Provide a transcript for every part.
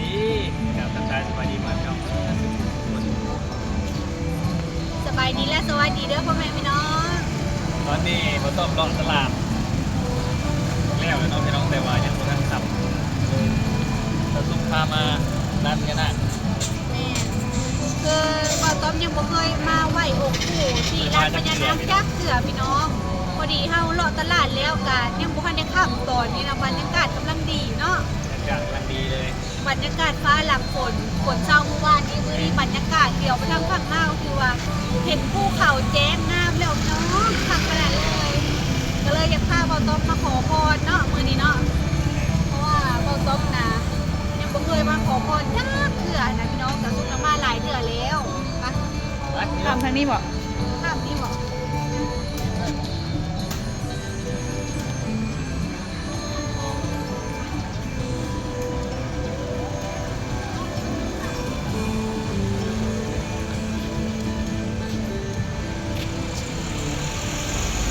ดีครับทักทายสบายดีมากครับ สบายดีและสวัสดีเด้อพ่อแม่พี่น้อง ตอนนี้เขาต้มรอตลาดแล้วน้องพี่น้องแต่ว่ายังไม่ทันสับเราต้องพามาร้านกันนะ แม่คือบ่ต้อมยังบ่เคยมาไหวอกปู่ที่ร้านพญานาคยักษ์เสือพี่น้องพอดีเฮาเลาะตลาดแล้วกันยังบ่ทันได้ข้ามตอนนี้นะบรรยากาศกำลังดีเนาะ อากาศกำลังดีเลย บรรยากาศฟ้าหลังฝนเช้าเมื่อวานนี้มื้อนี้บรรยากาศเดี่ยวไปทางฝั่งลาวคือว่าเห็นภูเขาแจ้งน้ำแล้วพี่น้องคักขนาดเลยก็เลยอยากพาบ่ต้อมมาขอพรเนาะมื้อนี้เนาะเพราะว่าบ่ต้อมนะยังบ่เคยมาขอพรยักเทื่อนะพี่น้องแต่สุดมาหลายเทื่อแล้วอะ ทำทางนี้บ่ ภาพนี้บอก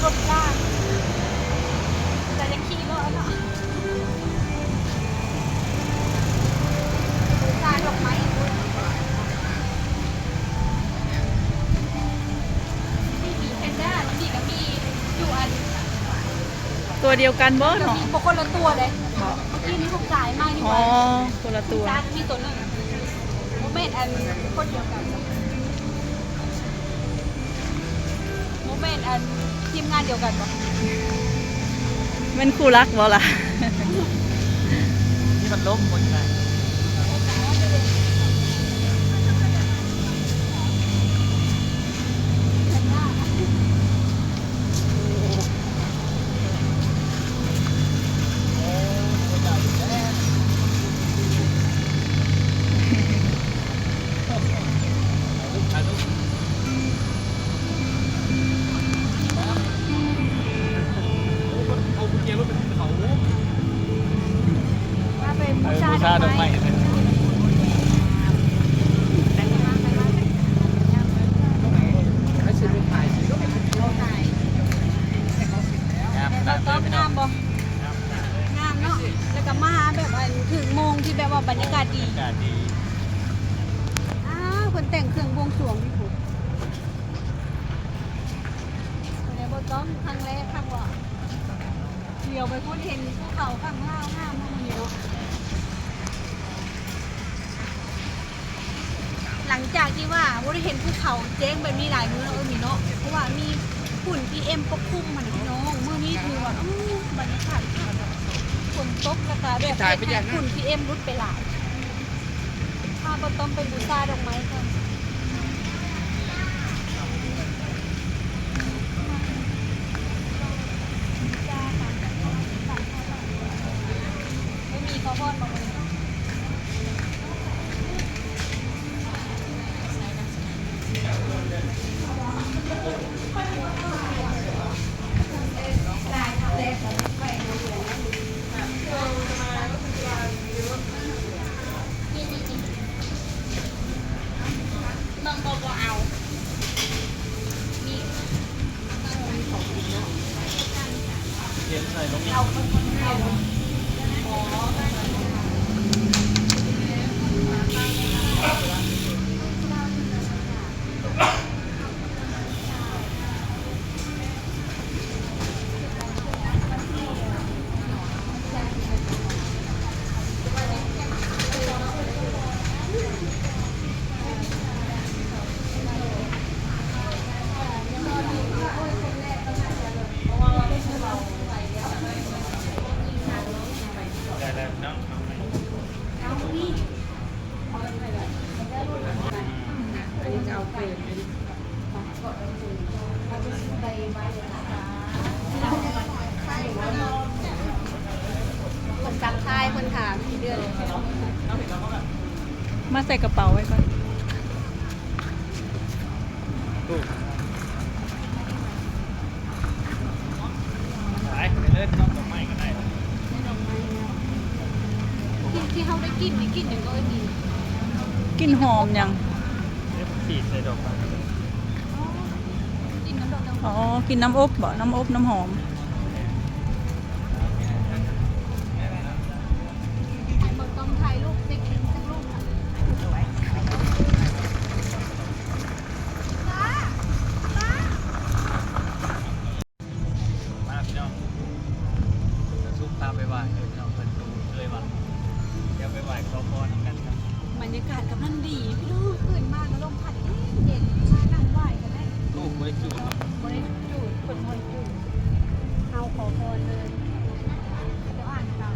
รถลากแต่จะขี่รถเนาะบูชาดอกไม้มีหมีแพนด้าแล้วมีกับมีอยู่อัน ตัวเดียวกันบ่ เดี๋ยว เนาะ มีปกคนละตัวเลย บ่ เมื่อกี้นี้ผมจ่ายมากดี อ๋ ก อ ว่า คนละตัว จานมีตัวหนึ่งโมเมนต์อันคนเดียวกันโมเมนต์อันทีมงานเดียวกันปะ แมันคู่รักบ่ล่ะ ที่มันล้มหมดเลย ว่าเป็นบู บู ชา ชา ด ด อ อก ก ไม้ ไม้ ไม่ใช่ลูกถ่ายเราถ่าย งามข เรา นาด ต้ เล อย ง พี่น้ งา อง มบ่งามเนาะแล้วก็มาแบบอันถึงโมงที่แบบว่าบรรยากาศดี อากาศดี อ้าวคนแต่งเครื่องบวงสรวงพี่ผู้วันนี้บ่ต้องครั้งแรกครั้งว่าเดี๋ยวไปพูดเห็นภูเขาข้างล่างงามมากเลยเนาะ หลังจากที่ว่าได้เห็นภูเขาแจ้งแบบนี้หลายมื้อแล้วมีเนาะเพราะว่ามีฝุ่น PM ปกคลุมมันพี่น้องเมื่อนี้ถือว่าบรรยากาศฝนตกแล้วก็แบบฝุ่น PM รุดไปหลายถ้าบ่ต้องไปบูชาดอกไม้กันไม่มีข้าวโพดมาเลย น้องบอกว่าเอา เย็นใส่ลงนี่ ได้แล้วน้อง คนจับทายคนถามกี่เดือน มาใส่กระเป๋าไว้ก่อน ตู้ไปเล่นน้องดอกไม้ก็ได้ ที่เขาได้กินนี่กินอย่างก็ดี กลิ่นหอมยัง เดี๋ยวผมฉีดใส่ดอกไม้ กินน้ำดอกน้ำห อ๋ อ อ ม กินน้ำอบบ่น้ำอบน้ำหอม บอกต้องถ่ายรูปเด็ก รยากาศกำลังดีพี่น้องตื่นมาก็ลมพัดเย็นมานั่งไหว้กันได้ ลูกไม่จูด บริจูดคนบริจูดเอาขอพรเลยเดี๋ยวอ่านตาม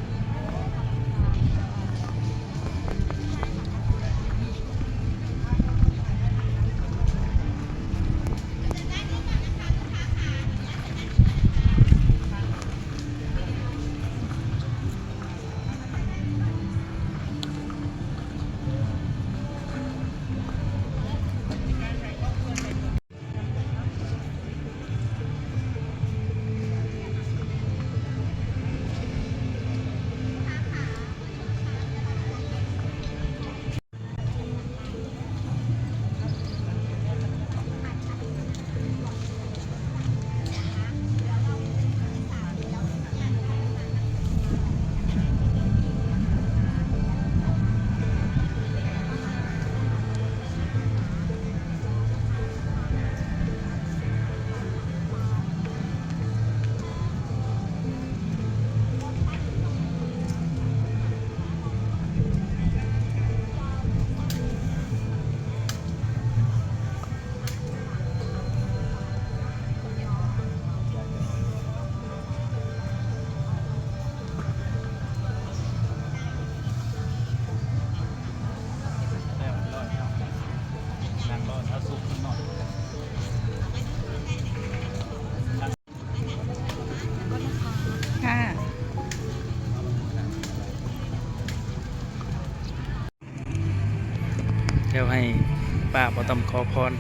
แล้วรอดแล้วนั่งรอดเอาสุกขึ้นหน่อย ค่ะ เดี๋ยวให้ป้าบ่ต้องขอพร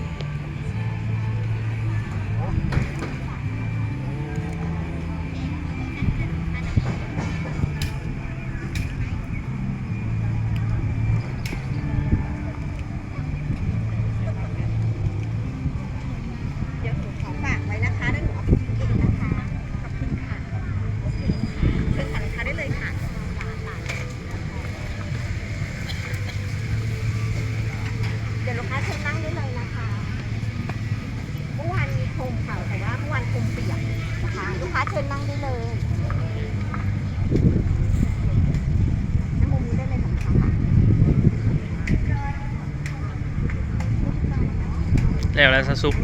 แล้วแล้วสุก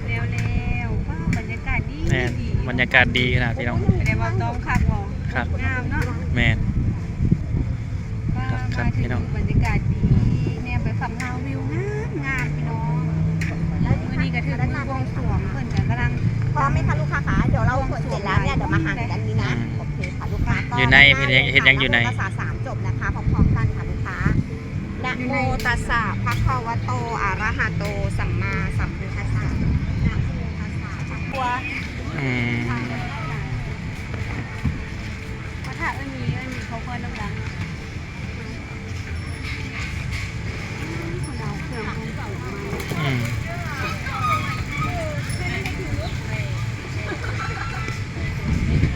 เร็วๆว้าวบรรยากาศดี แม่นบรรยากาศดีขนาดพี่น้อง ไม่ได้ว่าต้องคักหรอก ครับ งามเนาะ แม่น ว่า ครับ มา พี่ ที่ น้อง บรรยากาศดีเนี่ยไปฝั่งลาววิวงามพี่น้องแล้วมื้อนี้ก็ถือมือบวงสรวงเพิ่นก็กำลัง พร้อมไหมคะลูกค้าคะเดี๋ยวเราขนเสร็จแล้วเนี่ยเดี๋ยวมาหั่นกันนี้นะโอเคค่ะลูกค้าก็ อยู่ในเฮ็ดยังอยู่ใน ภาษาสามจบนะคะพร้อมๆกันค่ะลูกค้านะโมตัสสะภะคะวะโตอะระหะโตสัมมาสัมพุทธัสสะนะโมตัสสะภะคะวะ อืม ว่าถ้ามีเขาเพิ่นดังๆคนเอาเครื่องบวงสรวงมา อืม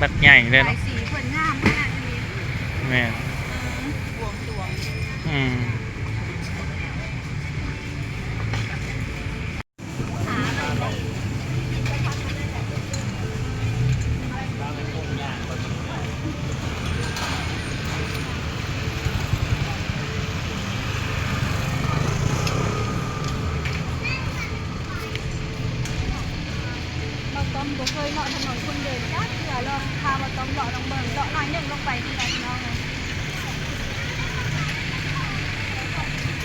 บัดใหญ่เลย หลาย เนาะ สีเพิ่นงามขนาดนี้ แม่น บวงสรวง อืมเราต้มบ่เคยเลาะถนนคนเดินจ้าเดี๋ยวเราพามาต้มเลาะลงเบิ่งเลาะหน่อยหนึงลงไปที่ไหนน้องเลย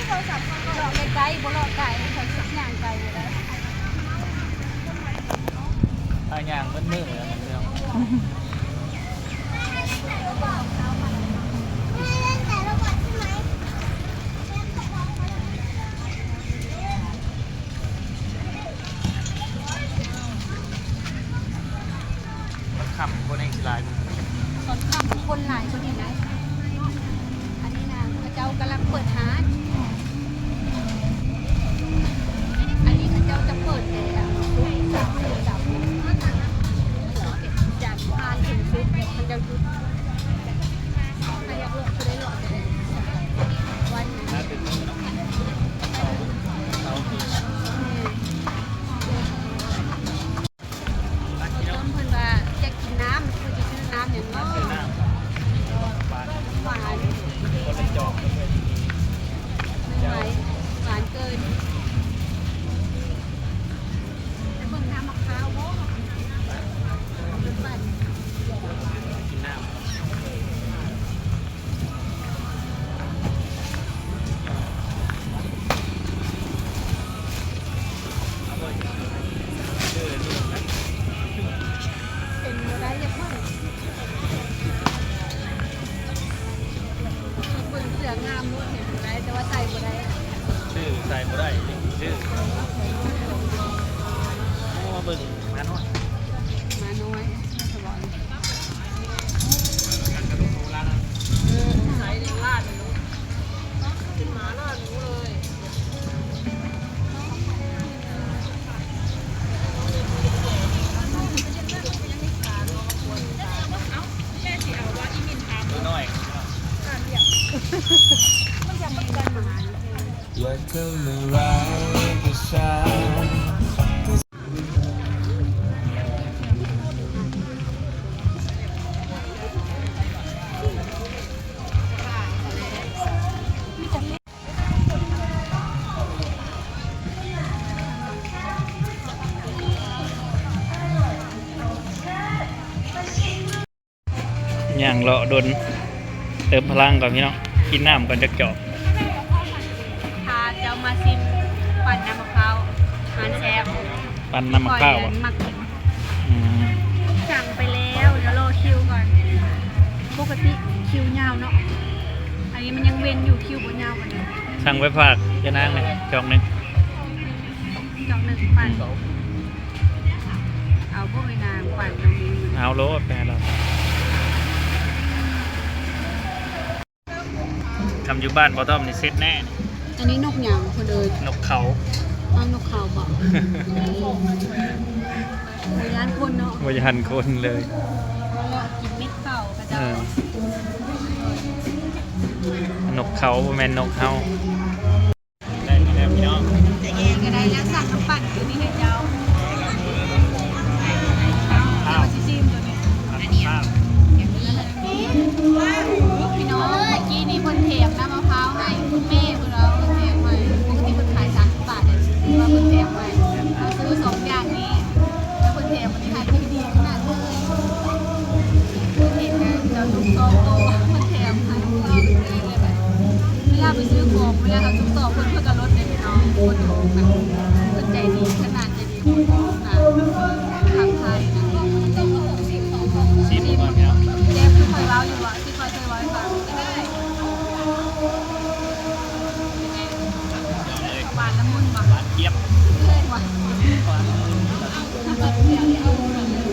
เลาะไกลๆบ่เลาะไกลเขาสักอย่างไกลอยู่แล้ว ทางอย่างมันมืดเลยพี่น้องขำคนเองสิลาย ตอนค่ำคนหลายคนอยู่นะอันนี้นะพระเจ้ากำลังเปิดหาดอันนี้พระเจ้าจะเปิดเลยอ่ะจับพานถึงซุดมันจะยุดใครอยากลงจะได้หลอดเลยวัน น่าตื่นเต้นเนาะเอาคือ ต้นเพิ่นว่าจะกินน้ำคือจะซื้อน้ำอย่างน้อย คือน้ำปลา หวาน คนละจอกก็เป็น ำรวจเห็นบ่ได้แต่ว่าใส่บ่ได้ ชื่อใส่บ่ได้ชื่อมาเบิ่งมาหน่อย มาน้อยสบาย กันกระดูกหมูร้านนั้น ใส่ในลาดเลยลูกเป็นหมาลาดหนูเลย ตัวน้อย อย่าเข้ามาร้ายกับฉัน ย่างเลาะดนเติมพลังก่อนพี่น้องกินน้ำก่อนจะเจาะ พาเจ้ามาซิมปั่นน้ำมะพร้าวหานแซ่บ ปั่นน้ำมะพร้าว ก่ อ่ะ อนมักกิน อืม สั่งไปแล้วเดี๋ยวรอคิวก่อนปกติคิวยาวเนาะอันนี้มันยังเว้นอยู่คิวบ่ยาวกว่านี้ สั่งไว้ฝากจะนั่งเลยจองหนึ่ง จอกหนึ่งปั่นเอาพวกไอ้นางปั่นตรงนี้ เอาโลแปลเราทำอยู่บ้านพอต้อมนี่เซ็ตแน่ อันนี้นกหยางคนเลย นกเขา อ้านกเขาบอกร้านคนเนาะ วายันคนเลย เลาะกินเม็ดเข่ากระ เอ เจ้า อนกเขาบ่แม่นนกเฮาได้แล้วพี่น้อง เองก็ได้แล้วสั่งน้ำปั่นตัวนี้ให้เจ้า ข้าว ชิชิมตัวนี้ ข้าว พี่น้องเมื่อกี้นี้คนเทมน้ำมะพร้าวให้คุณแม่คุณเราคนเทมไว้ปกติคนขาย30 บาทเนี่ยว่าคนเทมไว้เราซื้อ2 อย่างนี้แล้วคนเทมมันขายที่ดีขนาดเลยคนเห็นนะเราทุกโต๊ะคนเทมให้เราไปซื้อเลยแบบเวลาไปซื้อของเวลาเราทุกโต๊ะคนเพื่อจะลดเลยพี่น้องคนถูกแบบคนใจดีขนาดใจดีคนถูกนะทางไทยนะ ชิมก่อนพี่น้อง เจฟที่เคยเล่าอยู่ว่าที่เคยเล่าให้ฟังก็ได้ยังไง เลย หวานละมุนว่ะ หวานเจี๊ยบ เลยว่ะ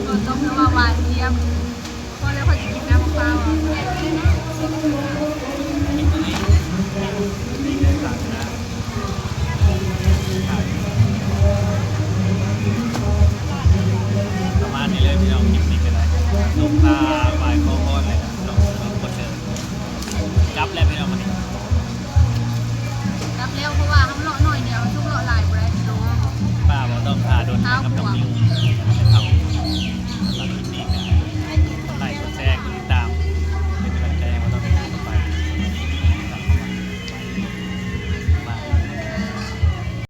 ตัวต้มแล้วว่าหวานเยี่ยมก็เลยพอจะกินน้ำมะพร้าวประมาณนี้เลยพี่น้องคลิปนี้ก็ได้ลูกค้าฝ่ายโคโค่เลยนะน้องคนเดิมจับแล้วพี่น้องวันนี้ รับเร็วเพราะว่าเขาเลาะหน่อยเดียวชุบเลาะหลายแบรนด์น้อง ป้าบอกต้องพาโดนกับน้องมิวนะครับ